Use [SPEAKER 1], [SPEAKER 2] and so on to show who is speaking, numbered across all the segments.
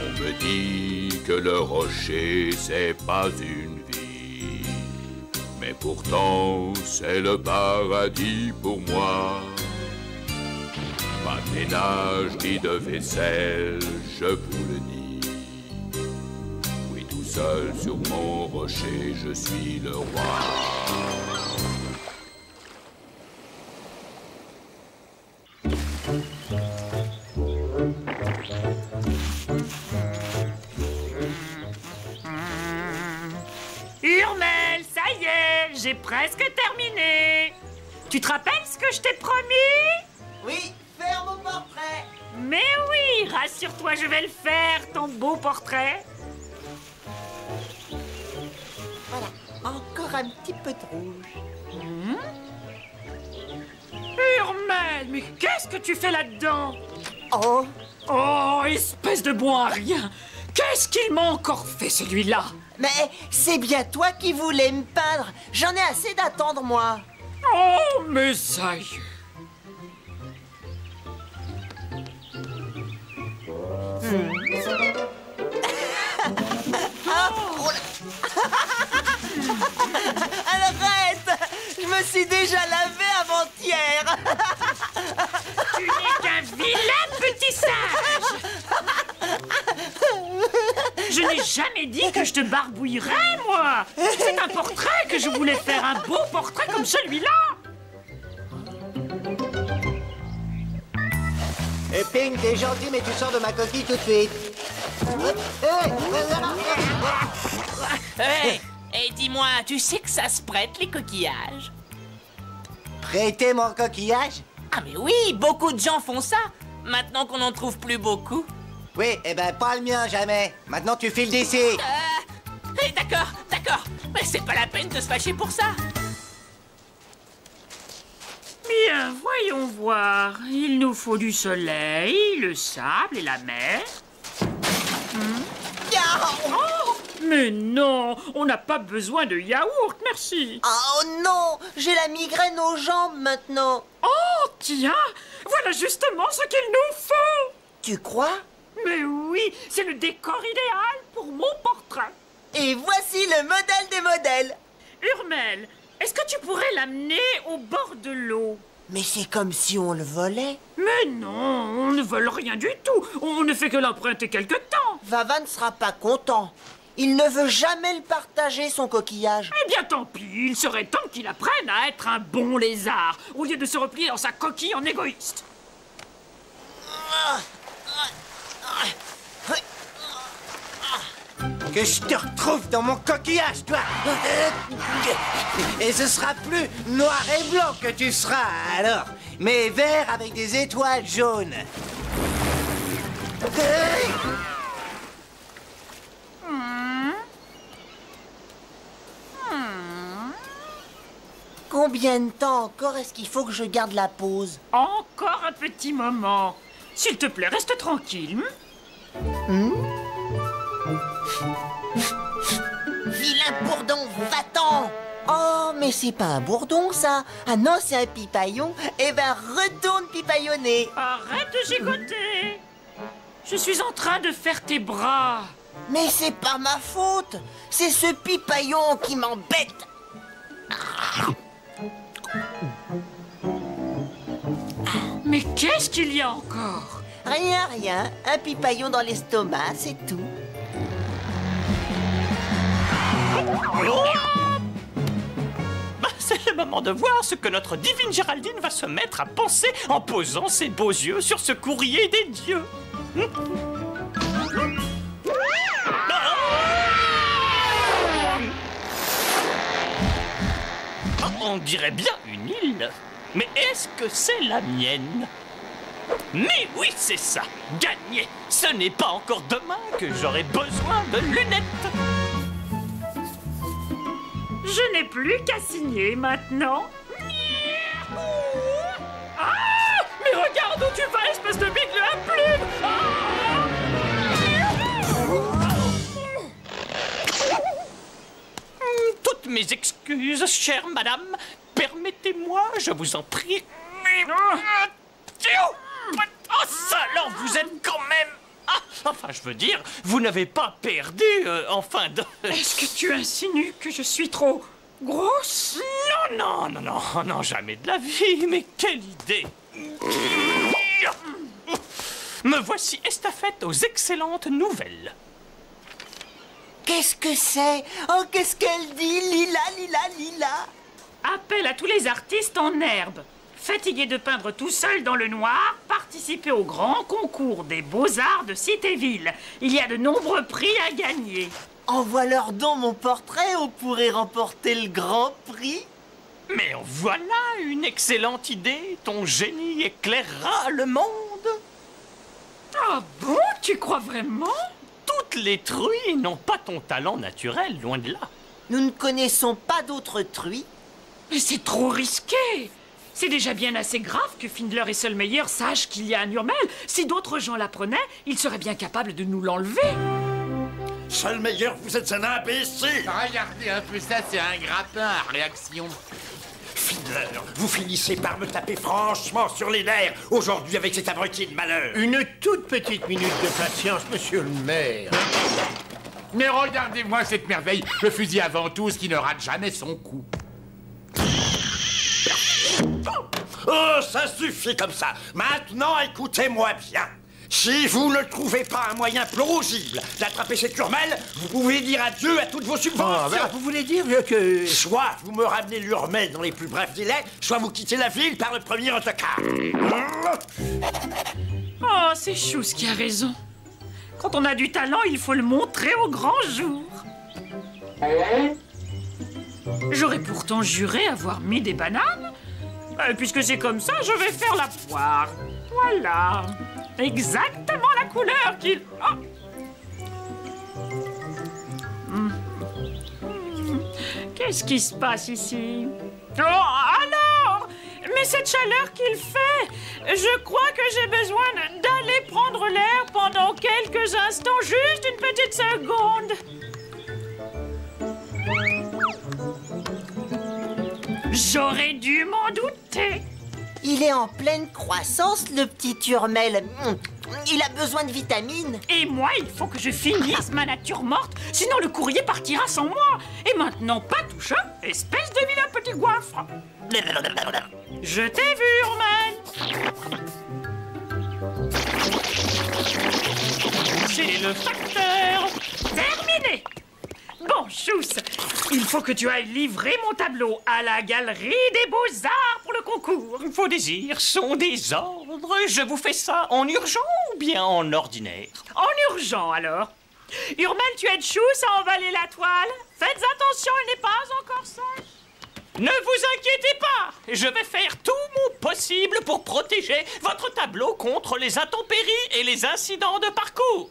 [SPEAKER 1] On me dit que le rocher, c'est pas une vie. Mais pourtant, c'est le paradis pour moi. Pas de ménage ni de vaisselle, je vous le dis. Oui, tout seul sur mon rocher, je suis le roi.
[SPEAKER 2] Hurmel, ça y est, j'ai presque terminé. Tu te rappelles ce que je t'ai promis?
[SPEAKER 3] Oui, faire mon portrait.
[SPEAKER 2] Mais oui, rassure-toi, je vais le faire, ton beau portrait.
[SPEAKER 3] Voilà, encore un petit peu de rouge.
[SPEAKER 2] Hurmel, mais qu'est-ce que tu fais là-dedans?
[SPEAKER 3] Oh,
[SPEAKER 2] Oh, espèce de bon à rien. Qu'est-ce qu'il m'a encore fait, celui-là?
[SPEAKER 3] mais c'est bien toi qui voulais me peindre. J'en ai assez d'attendre, moi.
[SPEAKER 2] Oh, mais ça y est.
[SPEAKER 3] Arrête! Je me suis déjà lavé avant-hier.
[SPEAKER 2] Tu n'es qu'un vilain petit sage. Je n'ai jamais dit que je te barbouillerais, moi. C'est un portrait que je voulais faire, un beau portrait comme celui-là.
[SPEAKER 3] Et Ping, t'es gentil, mais tu sors de ma coquille tout de suite.
[SPEAKER 4] Hey, et dis-moi, tu sais que ça se prête, les coquillages?
[SPEAKER 3] Prêtez mon coquillage?
[SPEAKER 4] Ah mais oui, beaucoup de gens font ça, maintenant qu'on n'en trouve plus beaucoup.
[SPEAKER 3] Oui, eh ben pas le mien, jamais. Maintenant, tu files d'ici.
[SPEAKER 4] D'accord, mais c'est pas la peine de se fâcher pour ça.
[SPEAKER 2] Bien, voyons voir. Il nous faut du soleil, le sable et la mer. Oh, mais non, on n'a pas besoin de yaourt, merci.
[SPEAKER 3] Oh non, j'ai la migraine aux jambes maintenant.
[SPEAKER 2] Oh, tiens, voilà justement ce qu'il nous faut.
[SPEAKER 3] Tu crois?
[SPEAKER 2] Mais oui, c'est le décor idéal pour mon portrait.
[SPEAKER 3] Et voici le modèle des modèles.
[SPEAKER 2] Hurmel, est-ce que tu pourrais l'amener au bord de l'eau?
[SPEAKER 3] Mais c'est comme si on le volait.
[SPEAKER 2] Mais non, on ne vole rien du tout. On ne fait que l'emprunter quelque temps.
[SPEAKER 3] Vava ne sera pas content. Il ne veut jamais le partager, son coquillage.
[SPEAKER 2] Eh bien, tant pis, il serait temps qu'il apprenne à être un bon lézard, au lieu de se replier dans sa coquille en égoïste.
[SPEAKER 3] Que je te retrouve dans mon coquillage, toi. Et ce sera plus noir et blanc que tu seras, alors. Mais vert avec des étoiles jaunes. Combien de temps encore est-ce qu'il faut que je garde la pose?
[SPEAKER 2] Encore un petit moment. S'il te plaît, reste tranquille.
[SPEAKER 3] Vilain bourdon, va-t'en! Oh, mais c'est pas un bourdon, ça. Ah non, c'est un pipaillon. Eh ben, retourne pipaillonner.
[SPEAKER 2] Arrête de gigoter. Je suis en train de faire tes bras.
[SPEAKER 3] Mais c'est pas ma faute. C'est ce pipaillon qui m'embête.
[SPEAKER 2] Mais qu'est-ce qu'il y a encore?
[SPEAKER 3] Rien, rien. Un pipaillon dans l'estomac, c'est tout.
[SPEAKER 5] Bah, c'est le moment de voir ce que notre divine Géraldine va se mettre à penser en posant ses beaux yeux sur ce courrier des dieux. On dirait bien une île. Mais est-ce que c'est la mienne? Mais oui, c'est ça. Gagné. Ce n'est pas encore demain que j'aurai besoin de lunettes.
[SPEAKER 2] Je n'ai plus qu'à signer maintenant. Ah! Mais regarde où tu vas, espèce de bigle à plumes!
[SPEAKER 5] Toutes mes excuses, chère madame. Permettez-moi, je vous en prie. Oh, ça alors, vous êtes quand même... Ah, enfin, je veux dire, vous n'avez pas perdu, enfin...
[SPEAKER 2] Est-ce que tu insinues que je suis trop grosse?
[SPEAKER 5] Non, jamais de la vie, mais quelle idée! Me voici estafette aux excellentes nouvelles.
[SPEAKER 3] Qu'est-ce que c'est? Oh, qu'est-ce qu'elle dit? Lila, Lila, Lila.
[SPEAKER 2] Appel à tous les artistes en herbe. Fatigués de peindre tout seul dans le noir, participez au grand concours des beaux-arts de Citéville. Il y a de nombreux prix à gagner.
[SPEAKER 3] Envoie-leur donc mon portrait, on pourrait remporter le grand prix.
[SPEAKER 5] Mais voilà une excellente idée. Ton génie éclairera le monde.
[SPEAKER 2] Ah bon? Tu crois vraiment?
[SPEAKER 5] Toutes les truies n'ont pas ton talent naturel, loin de là.
[SPEAKER 3] Nous ne connaissons pas d'autres truies.
[SPEAKER 2] Mais c'est trop risqué. C'est déjà bien assez grave que Findler et Selmeyer sachent qu'il y a un Hurmel. Si d'autres gens l'apprenaient, ils seraient bien capables de nous l'enlever.
[SPEAKER 6] Selmeyer, vous êtes un imbécile!
[SPEAKER 7] Regardez un peu ça, c'est un grappin à réaction.
[SPEAKER 6] Findler, vous finissez par me taper franchement sur les nerfs aujourd'hui avec cet abruti de malheur.
[SPEAKER 8] Une toute petite minute de patience, monsieur le maire.
[SPEAKER 7] Mais regardez-moi cette merveille, le fusil à ventouse qui ne rate jamais son coup.
[SPEAKER 6] Oh, ça suffit comme ça. Maintenant, écoutez-moi bien. Si vous ne trouvez pas un moyen plausible d'attraper cette Hurmel, vous pouvez dire adieu à toutes vos subventions.
[SPEAKER 8] Vous voulez dire que...
[SPEAKER 6] Soit vous me ramenez l'Hurmel dans les plus brefs délais, soit vous quittez la ville par le premier autocar.
[SPEAKER 2] Oh, c'est Chousse qui a raison. Quand on a du talent, il faut le montrer au grand jour. J'aurais pourtant juré avoir mis des bananes. Puisque c'est comme ça, je vais faire la poire. Voilà. Exactement la couleur qu'il... Oh. Qu'est-ce qui se passe ici? Oh, alors! Mais cette chaleur qu'il fait, je crois que j'ai besoin d'aller prendre l'air pendant quelques instants, juste une petite seconde. J'aurais dû m'en douter.
[SPEAKER 3] Il est en pleine croissance, le petit Hurmel. Il a besoin de vitamines.
[SPEAKER 2] Et moi, il faut que je finisse ma nature morte, sinon le courrier partira sans moi. Et maintenant, pas touche, espèce de vilain petit goinfre. Je t'ai vu, Hurmel. C'est le facteur. Terminé. Bon, Chousse, il faut que tu ailles livrer mon tableau à la galerie des Beaux-Arts pour le concours.
[SPEAKER 5] Vos désirs sont des ordres. Je vous fais ça en urgent ou bien en ordinaire?
[SPEAKER 2] En urgent, alors. Hurmel, tu aides Chousse à emballer la toile. Faites attention, elle n'est pas encore sèche.
[SPEAKER 5] Ne vous inquiétez pas. Je vais faire tout mon possible pour protéger votre tableau contre les intempéries et les incidents de parcours.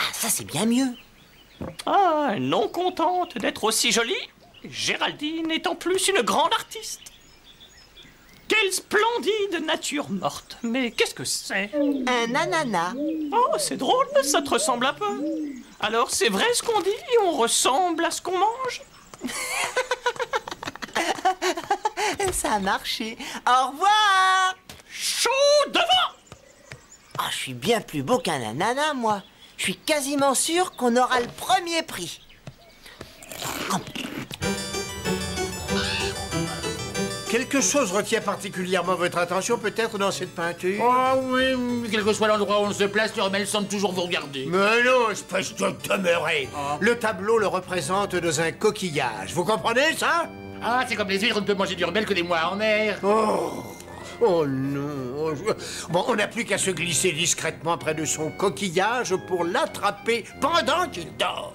[SPEAKER 3] Ah, ça c'est bien mieux.
[SPEAKER 5] Ah, non contente d'être aussi jolie, Géraldine est en plus une grande artiste. Quelle splendide nature morte. Mais qu'est-ce que c'est?
[SPEAKER 3] Un ananas.
[SPEAKER 5] Oh, c'est drôle, ça te ressemble un peu. Alors, c'est vrai ce qu'on dit? On ressemble à ce qu'on mange?
[SPEAKER 3] Ça a marché. Au revoir.
[SPEAKER 5] Chou devant!
[SPEAKER 3] Ah, je suis bien plus beau qu'un ananas, moi. Je suis quasiment sûr qu'on aura le premier prix.
[SPEAKER 8] Quelque chose retient particulièrement votre attention, peut-être, dans cette peinture?
[SPEAKER 7] Oh oui, quel que soit l'endroit où on se place, Hurmel semble toujours vous regarder.
[SPEAKER 8] Mais non, espèce de demeuré. Le tableau le représente dans un coquillage. Vous comprenez ça?
[SPEAKER 7] Ah, c'est comme les huîtres, on ne peut manger d'Hurmel que des mois en mer.
[SPEAKER 8] Oh non. Bon, on n'a plus qu'à se glisser discrètement près de son coquillage pour l'attraper pendant qu'il dort.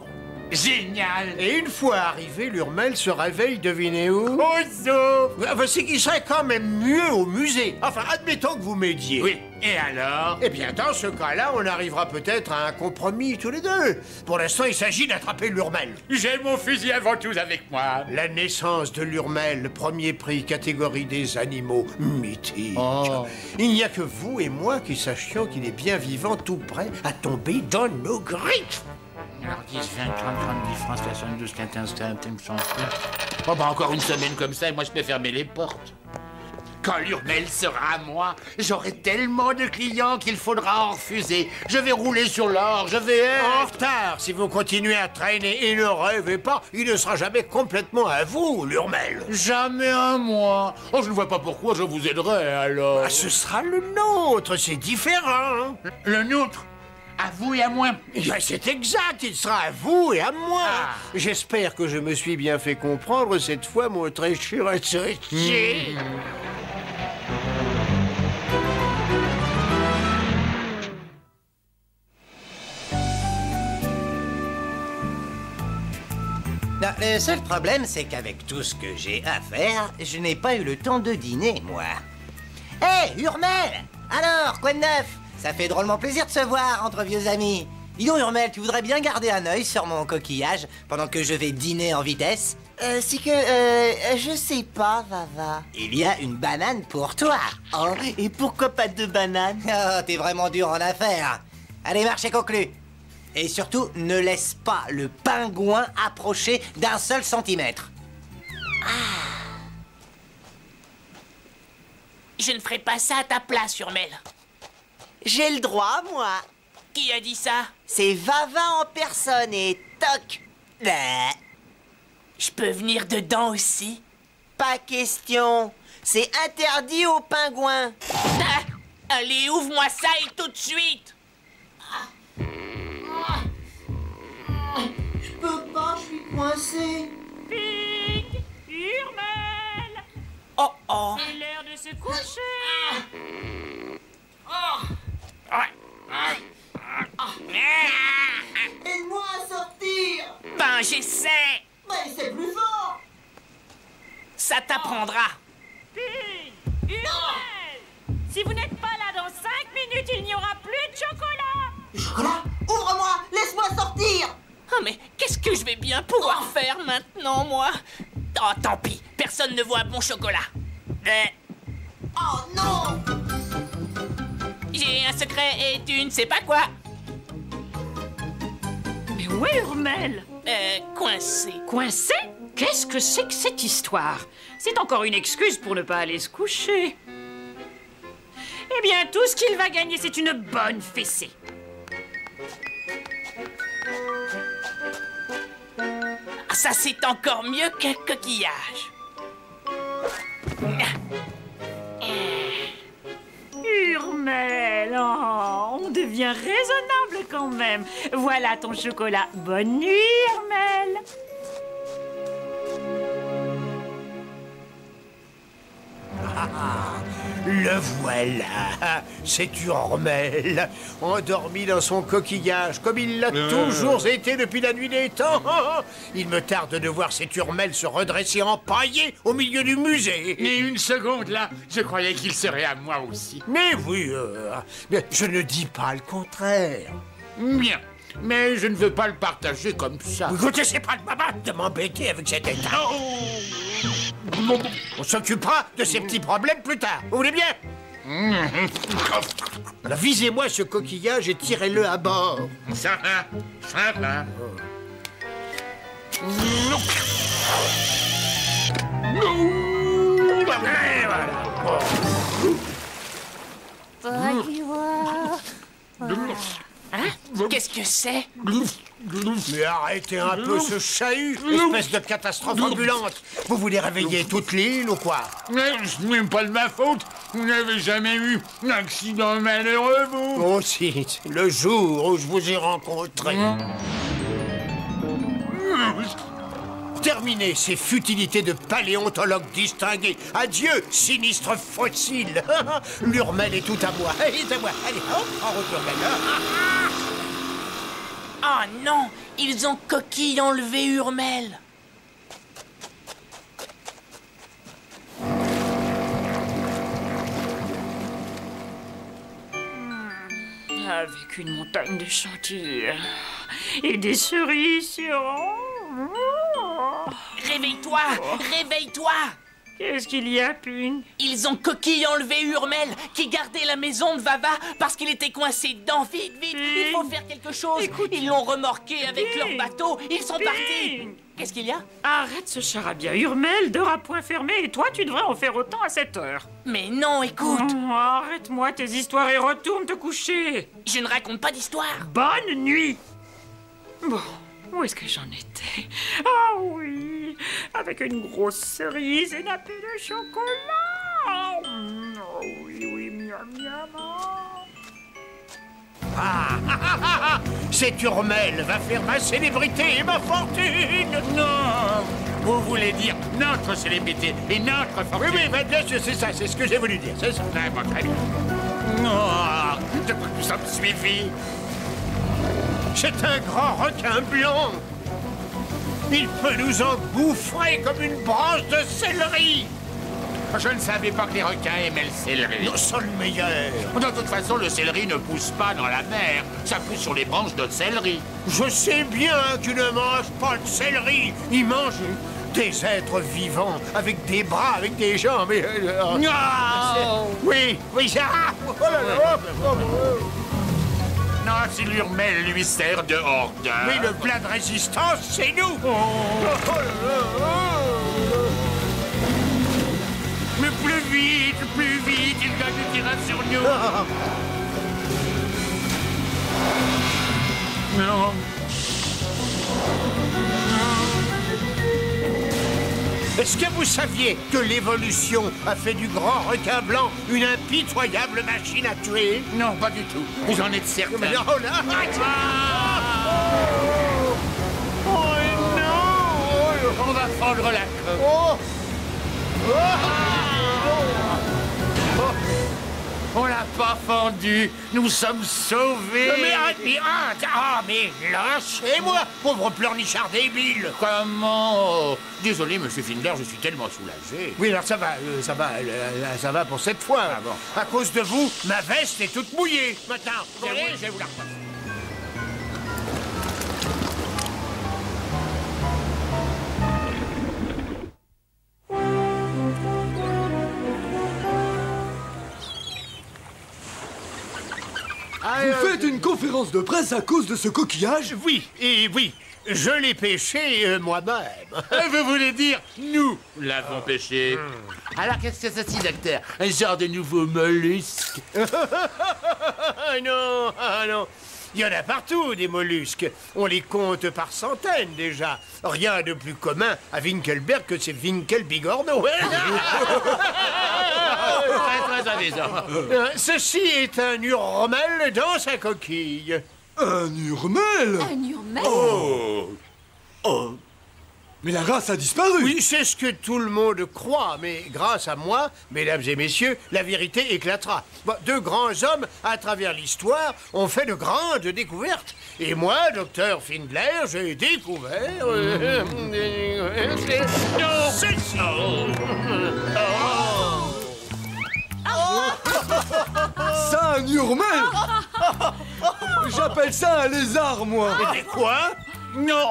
[SPEAKER 7] Génial.
[SPEAKER 8] Et une fois arrivé, l'Urmel se réveille, devinez où?
[SPEAKER 7] Au zoo.
[SPEAKER 8] Enfin, c'est qu'il serait quand même mieux au musée. Enfin, admettons que vous m'aidiez.
[SPEAKER 7] Oui, et alors?
[SPEAKER 8] Eh bien, dans ce cas-là, on arrivera peut-être à un compromis tous les deux. Pour l'instant, il s'agit d'attraper l'Urmel.
[SPEAKER 7] J'ai mon fusil à ventouse avec moi.
[SPEAKER 8] La naissance de l'Urmel, premier prix catégorie des animaux mythiques.
[SPEAKER 7] Oh.
[SPEAKER 8] Il n'y a que vous et moi qui sachions qu'il est bien vivant, tout prêt à tomber dans nos griffes.
[SPEAKER 7] Alors 10, 20, 30, 30, 10 francs, 72, 15, 100. Oh bah encore une semaine comme ça et moi je peux fermer les portes. Quand l'Urmel sera à moi, j'aurai tellement de clients qu'il faudra en refuser. Je vais rouler sur l'or, je vais être...
[SPEAKER 8] En retard, si vous continuez à traîner et ne rêvez pas, il ne sera jamais complètement à vous, l'Urmel.
[SPEAKER 7] Jamais à moi. Oh, je ne vois pas pourquoi je vous aiderai alors.
[SPEAKER 8] Ah, ce sera le nôtre, c'est différent.
[SPEAKER 7] Le nôtre? À vous et à moi.
[SPEAKER 8] Ben, c'est exact, il sera à vous et à moi.
[SPEAKER 7] Ah.
[SPEAKER 8] J'espère que je me suis bien fait comprendre cette fois, mon très cher associé.
[SPEAKER 3] Non, le seul problème, c'est qu'avec tout ce que j'ai à faire, je n'ai pas eu le temps de dîner, moi. Hé, Urmel! Alors, quoi de neuf? Ça fait drôlement plaisir de se voir entre vieux amis. Dis donc, Urmel, tu voudrais bien garder un œil sur mon coquillage pendant que je vais dîner en vitesse?
[SPEAKER 9] C'est que, je sais pas, Vava.
[SPEAKER 3] Il y a une banane pour toi.
[SPEAKER 9] Oh, et pourquoi pas deux bananes?
[SPEAKER 3] Oh, t'es vraiment dur en affaires. Allez, marché conclu. Et surtout, ne laisse pas le pingouin approcher d'un seul centimètre.
[SPEAKER 4] Je ne ferai pas ça à ta place, Urmel.
[SPEAKER 9] J'ai le droit, moi.
[SPEAKER 4] Qui a dit ça?
[SPEAKER 9] C'est Vava en personne et toc.
[SPEAKER 4] Je peux venir dedans aussi?
[SPEAKER 9] Pas question. C'est interdit aux pingouins.
[SPEAKER 4] Ah, allez, ouvre-moi ça et tout de suite.
[SPEAKER 9] Je peux pas, je suis coincé.
[SPEAKER 2] Ping! Urmel!
[SPEAKER 4] Oh oh.
[SPEAKER 2] C'est l'heure de se coucher.
[SPEAKER 9] Aide-moi à sortir.
[SPEAKER 4] Ben, j'essaie.
[SPEAKER 9] Mais c'est plus fort.
[SPEAKER 4] Ça t'apprendra.
[SPEAKER 2] Ping! Urmel! Si vous n'êtes pas là dans 5 minutes, il n'y aura plus de chocolat!
[SPEAKER 9] Chocolat, ouvre-moi, laisse-moi sortir.
[SPEAKER 4] Oh, mais qu'est-ce que je vais bien pouvoir faire maintenant, moi? Oh, tant pis, personne ne voit mon chocolat.
[SPEAKER 9] Oh non.
[SPEAKER 4] J'ai un secret et tu ne sais pas quoi.
[SPEAKER 2] Mais où est Urmel?
[SPEAKER 4] Coincé.
[SPEAKER 2] Coincé? Qu'est-ce que c'est que cette histoire? C'est encore une excuse pour ne pas aller se coucher. Eh bien, tout ce qu'il va gagner, c'est une bonne fessée.
[SPEAKER 4] Ah, ça, c'est encore mieux qu'un coquillage.
[SPEAKER 2] Urmel, oh, on devient raisonnable quand même. Voilà ton chocolat. Bonne nuit, Urmel.
[SPEAKER 8] Le voilà, c'est Urmel, endormi dans son coquillage, comme il l'a toujours été depuis la nuit des temps. Il me tarde de voir cet Urmel se redresser empaillé au milieu du musée.
[SPEAKER 7] Mais une seconde là, je croyais qu'il serait à moi aussi.
[SPEAKER 8] Mais oui, mais je ne dis pas le contraire.
[SPEAKER 7] Bien, mais je ne veux pas le partager comme ça.
[SPEAKER 8] Écoutez, c'est pas de ma batte de m'embêter avec cet état. On s'occupera de ces petits problèmes plus tard. Vous voulez bien? Alors, visez-moi ce coquillage et tirez-le à bord.
[SPEAKER 7] Ça va, ça va.
[SPEAKER 4] Hein? Qu'est-ce que c'est?
[SPEAKER 8] Mais arrêtez un peu ce chahut, espèce de catastrophe ambulante. Vous voulez réveiller toute l'île ou quoi?
[SPEAKER 7] Mais ce n'est pas de ma faute. Vous n'avez jamais eu un accident malheureux, vous?
[SPEAKER 8] Oh si, le jour où je vous ai rencontré. Terminez ces futilités de paléontologue distingué. Adieu, sinistre fossile. L'Urmel est tout à moi. Il est à moi. Allez, hop, en route, Urmel.
[SPEAKER 4] Oh non, ils ont coquille enlevé Hurmel.
[SPEAKER 2] Avec une montagne de chantilly et des cerises sur...
[SPEAKER 4] Réveille-toi, réveille-toi.
[SPEAKER 2] Qu'est-ce qu'il y a, Pune?
[SPEAKER 4] Ils ont coquille enlevé Hurmel, qui gardait la maison de Vava parce qu'il était coincé dedans. Vite, vite, il faut faire quelque chose.
[SPEAKER 2] Écoute,
[SPEAKER 4] ils l'ont remorqué avec leur bateau, ils sont
[SPEAKER 2] Pune.
[SPEAKER 4] partis. Qu'est-ce qu'il y a?
[SPEAKER 2] Arrête ce charabia. Hurmel dort à point fermé et toi, tu devrais en faire autant à cette heure.
[SPEAKER 4] Mais non, écoute.
[SPEAKER 2] Oh, arrête-moi tes histoires et retourne te coucher.
[SPEAKER 4] Je ne raconte pas d'histoire.
[SPEAKER 2] Bonne nuit. Bon, où est-ce que j'en étais? Ah oui, avec une grosse cerise et nappée de chocolat. Oh oui, oui, miam, miam.
[SPEAKER 8] Cet Hurmel va faire ma célébrité et ma fortune.
[SPEAKER 7] Non! Vous voulez dire notre célébrité et notre fortune?
[SPEAKER 8] Oui, oui, bien sûr, c'est ça, c'est ce que j'ai voulu dire, c'est ça.
[SPEAKER 7] Ouais, bon, très bien. Oh, de quoi nous sommes suivis?
[SPEAKER 8] C'est un grand requin blanc. Il peut nous engouffrer comme une branche de céleri.
[SPEAKER 7] Je ne savais pas que les requins aimaient le céleri.
[SPEAKER 8] Nous sommes meilleurs.
[SPEAKER 7] De toute façon, le céleri ne pousse pas dans la mer. Ça pousse sur les branches de céleri.
[SPEAKER 8] Je sais bien qu'ils ne mangent pas de céleri. Ils mangent des êtres vivants, avec des bras, avec des jambes. Oui, oui, ça... Oh là là,
[SPEAKER 7] Non, si l'Hurmel lui sert de hors d'œuvre.
[SPEAKER 8] mais le plat de résistance, c'est nous.
[SPEAKER 7] Mais plus vite, il gagnera sur nous. Non.
[SPEAKER 8] Est-ce que vous saviez que l'évolution a fait du grand requin blanc une impitoyable machine à tuer?
[SPEAKER 7] Non, pas du tout. Vous en êtes certain?
[SPEAKER 8] Mais non, là...
[SPEAKER 7] Oh non! On va fendre la queue.
[SPEAKER 8] Oh.
[SPEAKER 7] On l'a pas fendu. Nous sommes sauvés.
[SPEAKER 8] Mais arrête, mais lâchez-moi, pauvre pleurnichard débile.
[SPEAKER 7] Comment? Désolé, monsieur Findler, je suis tellement soulagé.
[SPEAKER 8] Oui, alors ça va pour cette fois.
[SPEAKER 7] Ah bon.
[SPEAKER 8] À cause de vous, ma veste est toute mouillée. Maintenant, vous voyez, je vais vous la repasser.
[SPEAKER 10] Vous faites une conférence de presse à cause de ce coquillage?
[SPEAKER 8] Oui, et oui, je l'ai pêché moi-même.
[SPEAKER 7] Vous voulez dire, nous l'avons pêché. Alors, qu'est-ce que c'est, docteur? Un genre de nouveau mollusque?
[SPEAKER 8] Ah non. Il y en a partout, des mollusques. On les compte par centaines, déjà. Rien de plus commun à Winkelberg que ces Winkelbigorneaux.
[SPEAKER 7] Très amusant.
[SPEAKER 8] Ceci est un Hurmel dans sa coquille.
[SPEAKER 10] Un Hurmel?
[SPEAKER 11] Un Hurmel?
[SPEAKER 10] Oh. Mais la race a disparu.
[SPEAKER 8] Oui, c'est ce que tout le monde croit, mais grâce à moi, mesdames et messieurs, la vérité éclatera. Bon, deux grands hommes, à travers l'histoire, ont fait de grandes découvertes. Et moi, docteur Findler, j'ai découvert... ceci.
[SPEAKER 10] Ça, un Hurmel? J'appelle ça un lézard, moi.
[SPEAKER 8] Mais quoi?
[SPEAKER 7] Non.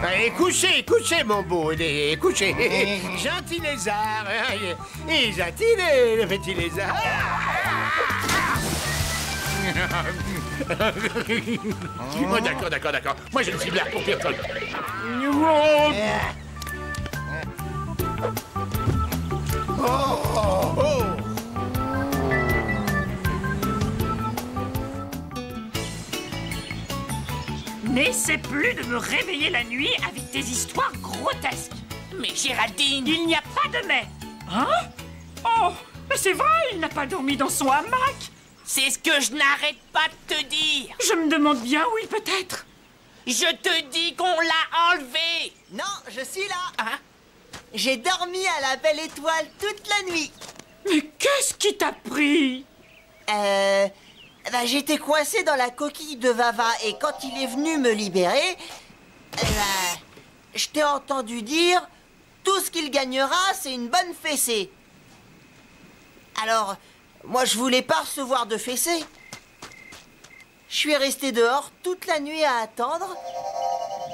[SPEAKER 8] Allez, couchez, mon beau, couchez. Gentil lézard. Et gentil le petit lézard.
[SPEAKER 7] Oh, d'accord. Moi, je ne suis là pour personne.
[SPEAKER 2] N'essaie plus de me réveiller la nuit avec tes histoires grotesques.
[SPEAKER 4] Mais Géraldine...
[SPEAKER 2] Il n'y a pas de mais. Hein? Oh, mais c'est vrai, il n'a pas dormi dans son hamac.
[SPEAKER 4] C'est ce que je n'arrête pas de te dire.
[SPEAKER 2] Je me demande bien où il peut être.
[SPEAKER 4] Je te dis qu'on l'a enlevé.
[SPEAKER 3] Non, je suis là.
[SPEAKER 4] Hein?
[SPEAKER 9] J'ai dormi à la belle étoile toute la nuit.
[SPEAKER 2] Mais qu'est-ce qui t'a pris?
[SPEAKER 9] J'étais coincé dans la coquille de Vava et quand il est venu me libérer, je t'ai entendu dire tout ce qu'il gagnera, c'est une bonne fessée. Alors, moi je voulais pas recevoir de fessée. Je suis resté dehors toute la nuit à attendre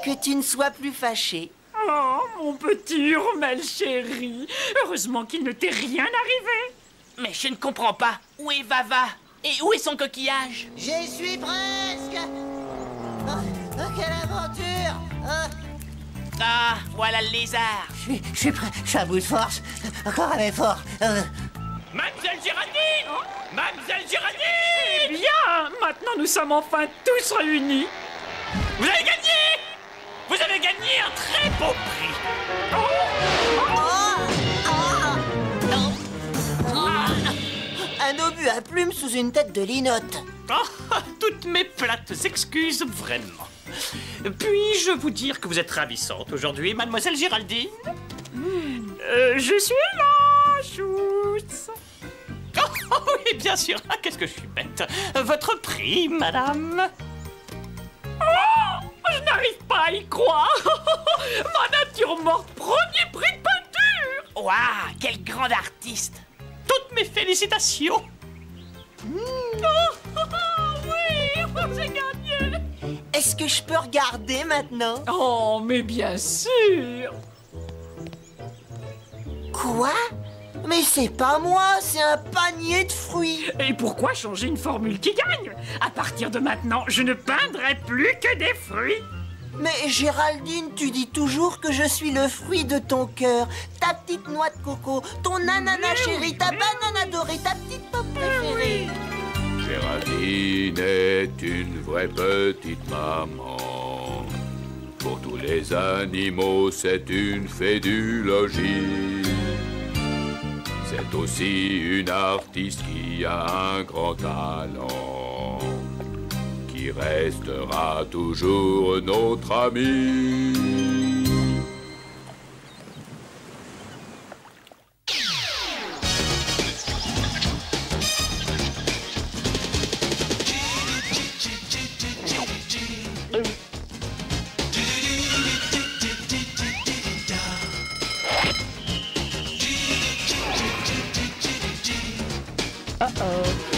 [SPEAKER 9] que tu ne sois plus fâché.
[SPEAKER 2] Oh, mon petit Hurmel chéri. Heureusement qu'il ne t'est rien arrivé.
[SPEAKER 4] Mais je ne comprends pas. Où est Vava? Et où est son coquillage?
[SPEAKER 9] J'y suis presque. Quelle aventure.
[SPEAKER 4] Ah, voilà le lézard.
[SPEAKER 3] Je suis prêt, je suis à bout de force. Encore un effort.
[SPEAKER 5] Mademoiselle Géraldine! Mademoiselle Géraldine!
[SPEAKER 2] Eh bien, maintenant nous sommes enfin tous réunis.
[SPEAKER 5] Vous avez gagné! Vous avez gagné un très beau prix!
[SPEAKER 9] Un obus à plumes sous une tête de linotte.
[SPEAKER 5] Ah, toutes mes plates excuses, vraiment. Puis-je vous dire que vous êtes ravissante aujourd'hui, Mademoiselle Géraldine?
[SPEAKER 2] Je suis là, Schutz.
[SPEAKER 5] Oh, oui, bien sûr. Ah, qu'est-ce que je suis bête. Votre prix, madame?
[SPEAKER 2] Oh, je n'arrive pas à y croire. Ma nature morte, premier prix de peinture.
[SPEAKER 4] Waouh, quel grand artiste.
[SPEAKER 5] Toutes mes félicitations.
[SPEAKER 2] Oui, j'ai gagné.
[SPEAKER 9] Est-ce que je peux regarder maintenant?
[SPEAKER 2] Oh, mais bien sûr.
[SPEAKER 9] Quoi? Mais c'est pas moi, c'est un panier de fruits.
[SPEAKER 2] Et pourquoi changer une formule qui gagne? À partir de maintenant, je ne peindrai plus que des fruits.
[SPEAKER 9] Mais Géraldine, tu dis toujours que je suis le fruit de ton cœur, ta petite noix de coco, ton ananas chéri, ta banane adorée, ta petite pomme préférée.
[SPEAKER 1] Géraldine est une vraie petite maman. Pour tous les animaux, c'est une fée du logis. C'est aussi une artiste qui a un grand talent, qui restera toujours notre ami.
[SPEAKER 2] Uh-oh.